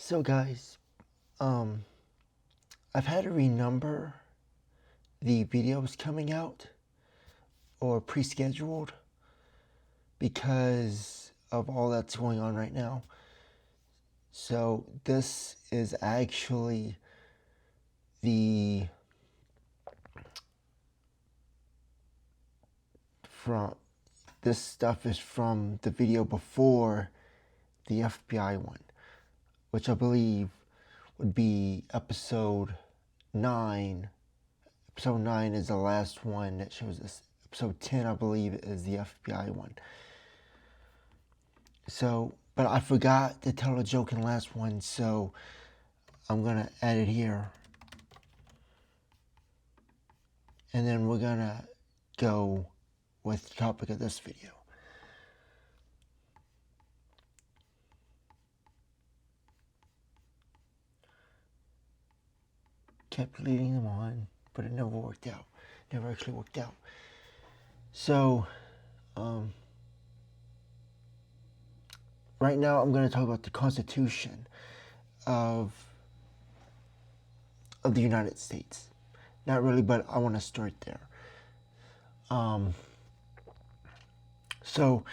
So guys, I've had to renumber the videos coming out or pre-scheduled because of all that's going on right now. So this is actually the this stuff is from the video before the FBI one, which I believe would be episode 9. Episode 9 is the last one that shows this. Episode 10, I believe, is the FBI one. So, but I forgot to tell a joke in the last one, so I'm gonna add it here. And then we're gonna go with the topic of this video. Kept leading them on, but it never worked out. Never actually worked out. So, right now I'm going to talk about the Constitution of the United States. Not really, but I want to start there. So,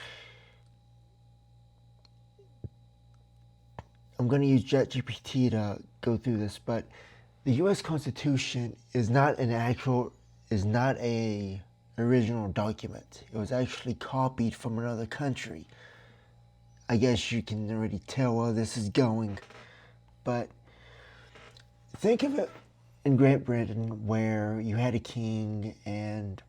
I'm going to use ChatGPT to go through this, but the U.S. Constitution is not a original document. It was actually copied from another country. I guess you can already tell where this is going, but think of it in Great Britain where you had a king and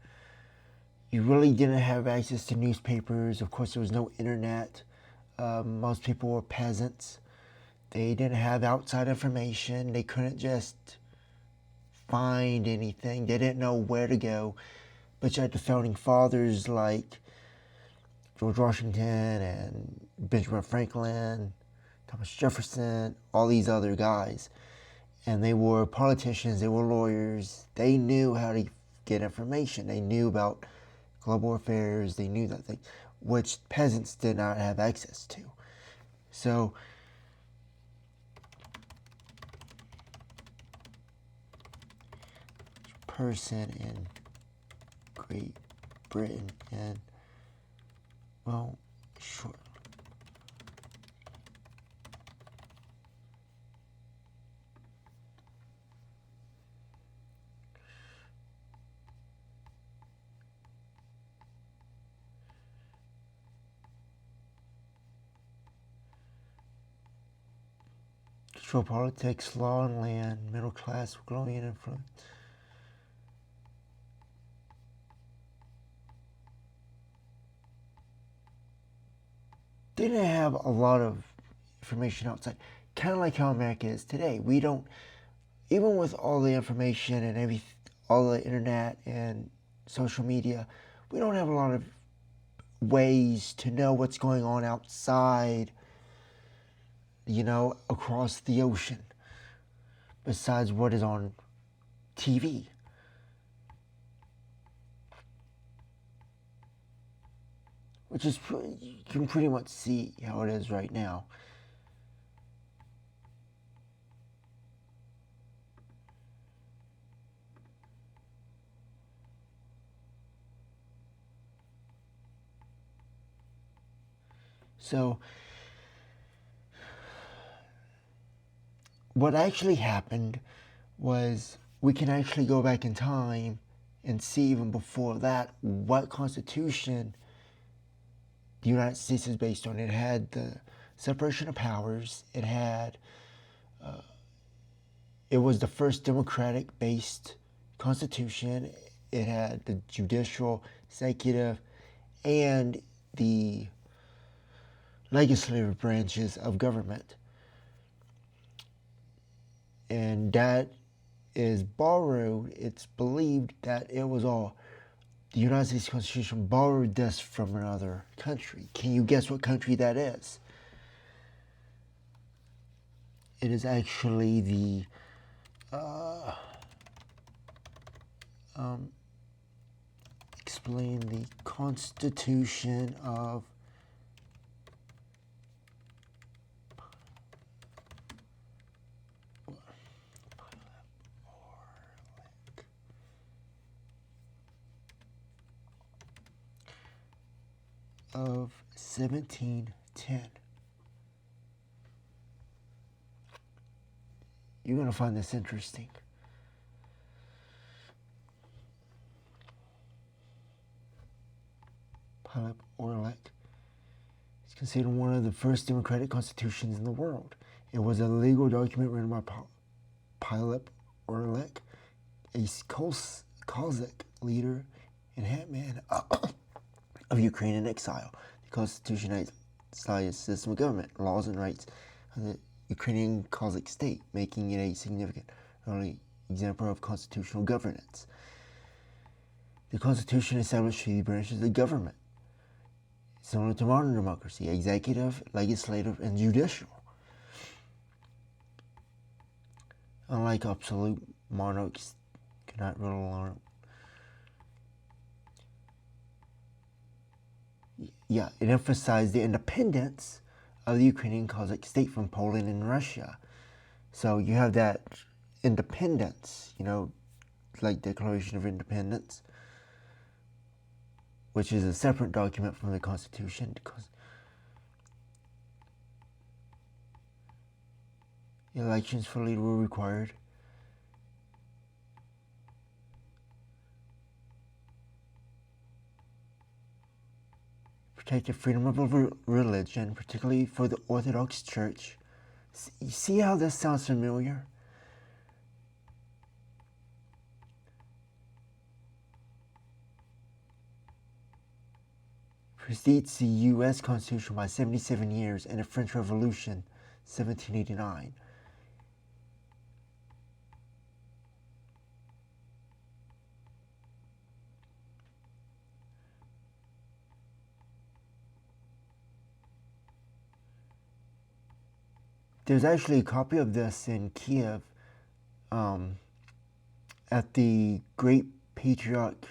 you really didn't have access to newspapers. Of course, there was no internet. Most people were peasants. They didn't have outside information. They couldn't just find anything. They didn't know where to go. But you had the founding fathers like George Washington and Benjamin Franklin, Thomas Jefferson, all these other guys. And they were politicians, they were lawyers. They knew how to get information. They knew about global affairs. They knew that thing, which peasants did not have access to. So, person in Great Britain and, well, sure. Control politics, law and land, middle class, growing influence. They didn't have a lot of information outside. Kind of like how America is today. We don't, even with all the information and all the internet and social media, we don't have a lot of ways to know what's going on outside, across the ocean, besides what is on TV. Which is, you can pretty much see how it is right now. So, what actually happened was we can actually go back in time and see even before that what Constitution the United States is based on. It had the separation of powers. It was the first democratic-based constitution. It had the judicial, executive, and the legislative branches of government. And that is borrowed. It's believed that it was all the United States Constitution borrowed this from another country. Can you guess what country that is? It is actually the explain the Constitution of of 1710. You're going to find this interesting. Pylyp Orlyk is considered one of the first democratic constitutions in the world. It was a legal document written by Pylyp Orlyk, a Cossack leader and hetman of Ukraine in exile. The constitution established a system of government, laws, and rights of the Ukrainian Cossack state, making it a significant early example of constitutional governance. The constitution established three branches of the government, similar to modern democracy: executive, legislative, and judicial. Unlike absolute monarchs, cannot rule alone. Yeah, it emphasized the independence of the Ukrainian Cossack state from Poland and Russia. So you have that independence, like Declaration of Independence, which is a separate document from the Constitution, because elections for leader were required. Protected freedom of religion, particularly for the Orthodox Church. You see how this sounds familiar? Precedes the U.S. Constitution by 77 years and the French Revolution, 1789. There's actually a copy of this in Kiev at the Great Patriotic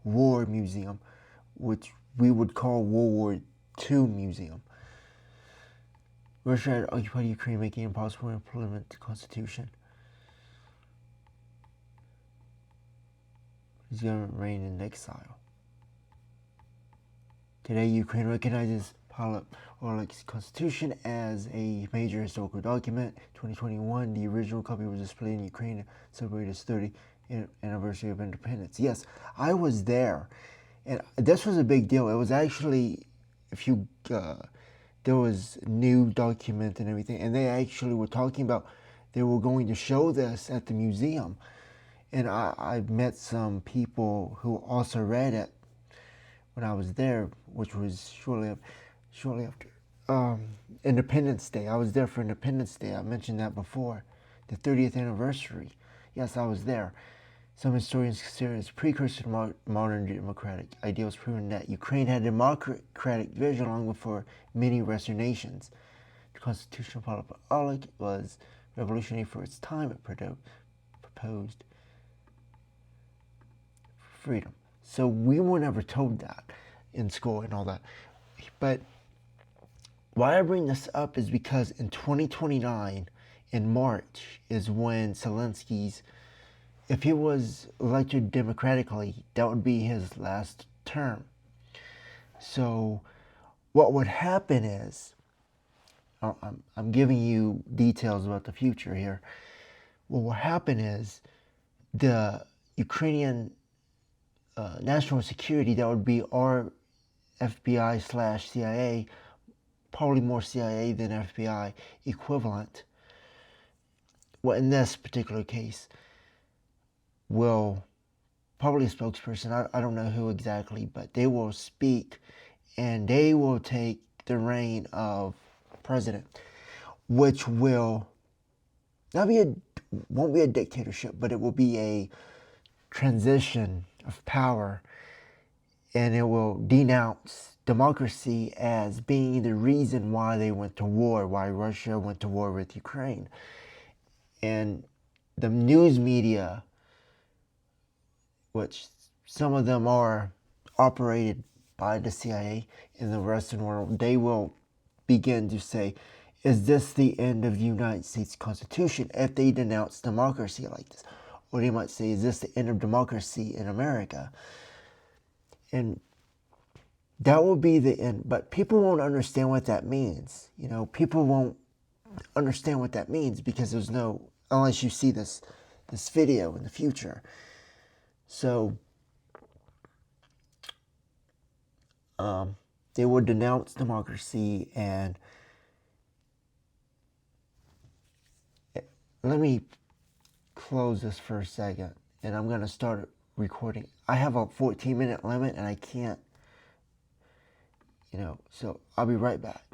War Museum, which we would call World War II Museum. Russia had occupied Ukraine, making it impossible to implement the Constitution. His government reigned in exile. Today, Ukraine recognizes Pylyp Orlyk's Constitution as a major historical document. 2021, the original copy was displayed in Ukraine to celebrate its 30th anniversary of independence. Yes, I was there, and this was a big deal. It was actually, there was new document and everything, and they actually were talking about they were going to show this at the museum. And I met some people who also read it when I was there, which was shortly after Independence Day. I was there for Independence Day. I mentioned that before. The 30th anniversary. Yes, I was there. Some historians consider it as a precursor to modern democratic ideals, proving that Ukraine had a democratic vision long before many Western nations. The Constitution of Pylyp Orlyk was revolutionary for its time. It proposed freedom. So we were never told that in school and all that. But why I bring this up is because in 2029, in March, is when Zelensky's, if he was elected democratically, that would be his last term. So what would happen is, I'm giving you details about the future here. What will happen is the Ukrainian national security, that would be our FBI/CIA, probably more CIA than FBI equivalent. Well, in this particular case, will probably a spokesperson, I don't know who exactly, but they will speak and they will take the reign of president, which will won't be a dictatorship, but it will be a transition of power, and it will denounce democracy as being the reason why they went to war, why Russia went to war with Ukraine. And the news media, which some of them are operated by the CIA in the Western world, they will begin to say, is this the end of the United States Constitution if they denounce democracy like this? Or they might say, is this the end of democracy in America? And that will be the end. But people won't understand what that means. People won't understand what that means because there's no, unless you see this video in the future. So they would denounce democracy. And let me close this for a second, and I'm going to start recording. I have a 14-minute limit and I can't, so I'll be right back.